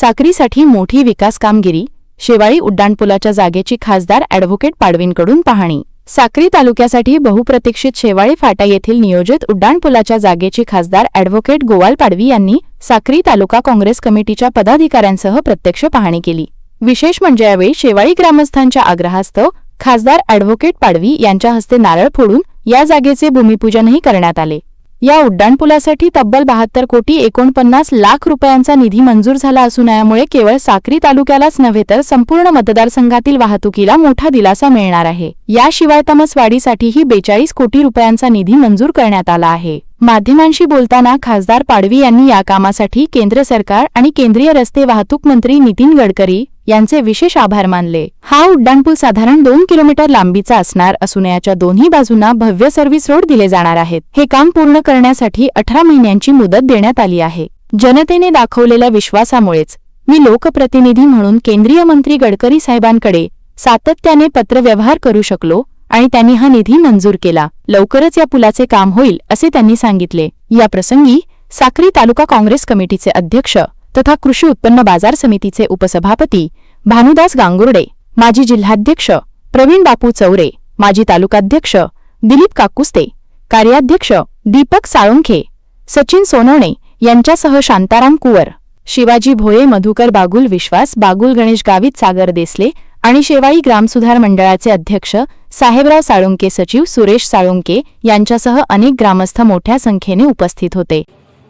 साक्रीसाठी मोठी विकास कामगिरी, शेवाळी उड्डाणपुलाच्या जागेची खासदार ॲडव्होकेट पाडवींकडून पाहणी। साक्री तालुक्यासाठी बहुप्रतीक्षित शेवाळी फाटा येथील नियोजित उड्डाणपुलाच्या जागेची खासदार ॲडव्होकेट गोवाल पाडवी यांनी साक्री तालुका काँग्रेस कमिटीच्या पदाधिकाऱ्यांसह प्रत्यक्ष पाहणी केली। विशेष म्हणजे यावेळी शेवाळी ग्रामस्थांच्या आग्रहास्तव खासदार ॲडव्होकेट पाडवी यांच्या हस्ते नारळ फोडून या जागेचे भूमिपूजनही करण्यात आले। या उड्डाणपुलासाठी तब्बल 72 कोटी 49 लाख रुपयांचा निधी मंजूर झाला असून यामुळे केवळ साक्री तालुक्यालाच नव्हे तर संपूर्ण मतदारसंघातील वाहतुकीला मोठा दिलासा मिळणार आहे। याशिवाय तमसवाडीसाठीही 42 कोटी रुपयांचा निधी मंजूर करण्यात आला आहे। माध्यमांशी बोलताना खासदार पाडवी यांनी या कामासाठी केंद्र सरकार आणि केंद्रीय रस्ते वाहतूक मंत्री नितीन गडकरी यांचे विशेष आभार मानले। हा उड्डाणपूल साधारण 2 किलोमीटर लांबीचा असणार असून याच्या दोन्ही बाजूंना भव्य सर्व्हिस रोड दिले जाणार आहेत। हे काम पूर्ण करण्यासाठी 18 महिन्यांची मुदत देण्यात आली आहे। जनतेने दाखवलेल्या विश्वासामुळेच मी लोकप्रतिनिधी म्हणून केंद्रीय मंत्री गडकरी साहेबांकडे सातत्याने पत्रव्यवहार करू शकलो आणि त्यांनी हा निधी मंजूर केला। लवकरच या पुलाचे काम होईल असे त्यांनी सांगितले। या प्रसंगी साक्री तालुका काँग्रेस कमिटीचे अध्यक्ष तथा कृषी उत्पन्न बाजार समितीचे उपसभापती भानुदास गांगुर्डे, माजी जिल्हाध्यक्ष प्रवीण बापू चौरे, माजी तालुकाध्यक्ष दिलीप काकुस्ते, कार्याध्यक्ष दीपक साळुंखे, सचिन सोनवणे यांच्यासह शांताराम कुवर, शिवाजी भोये, मधुकर बागुल, विश्वास बागुल, गणेश गावित, सागर देसले आणि शेवाळी ग्रामसुधार मंडळाचे अध्यक्ष साहेबराव साळुंके, सचिव सुरेश साळुंके यांच्यासह अनेक ग्रामस्थ मोठ्या संख्येने उपस्थित होते।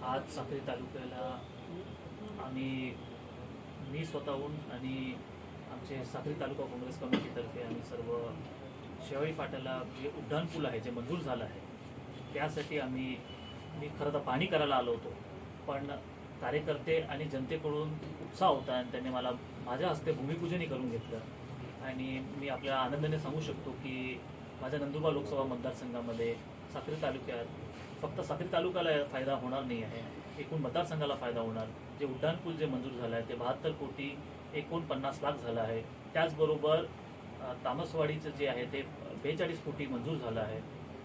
आज साक्री तालुक्याला मी स्वतःहून आणि आमचे साक्री तालुका काँग्रेस कमिटीतर्फे आम्ही सर्व शेवाळी फाट्याला जे उड्डाणपूल आहे जे मंजूर झालं आहे त्यासाठी मी खरं तर पाहणी करायला आलो होतो, पण कार्यकर्ते आणि जनतेकडून उत्साह होता आणि त्यांनी माझ्या हस्ते भूमिपूजनही करून घेतलं। आणि मी आपल्या आनंदाने सांगू शकतो की माझ्या नंदुरबार लोकसभा मतदारसंघामध्ये साक्री तालुक्यात फक्त साक्री तालुक्याला फायदा होणार नाही आहे, एकूण मतदारसंघाला फायदा होणार। जे उड्डाणपूल जे मंजूर झालं आहे ते 72 कोटी 49 लाख झालं आहे। त्याचबरोबर तामसवाडीचं जे आहे ते 42 कोटी मंजूर झालं आहे।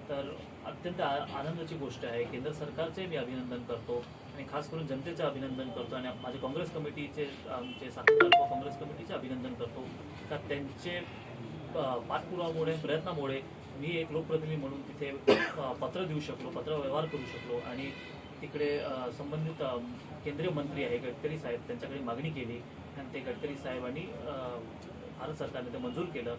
तर अत्यंत आनंदाची गोष्ट आहे। केंद्र सरकारचे मी अभिनंदन करतो आणि खास करून जनतेचे अभिनंदन करतो आणि माझे काँग्रेस कमिटीचे आमचे साक्री तालुका काँग्रेस कमिटीचे अभिनंदन करतो का त्यांचे पाठपुराव्यामुळे प्रयत्नामुळे मी एक लोकप्रतिनिधी म्हणून तिथे पत्र देऊ शकलो, पत्रव्यवहार करू शकलो आणि तिकडे संबंधित केंद्रीय मंत्री आहे गडकरी साहेब त्यांच्याकडे मागणी केली आणि ते गडकरी साहेबांनी भारत सरकारने ते मंजूर केलं।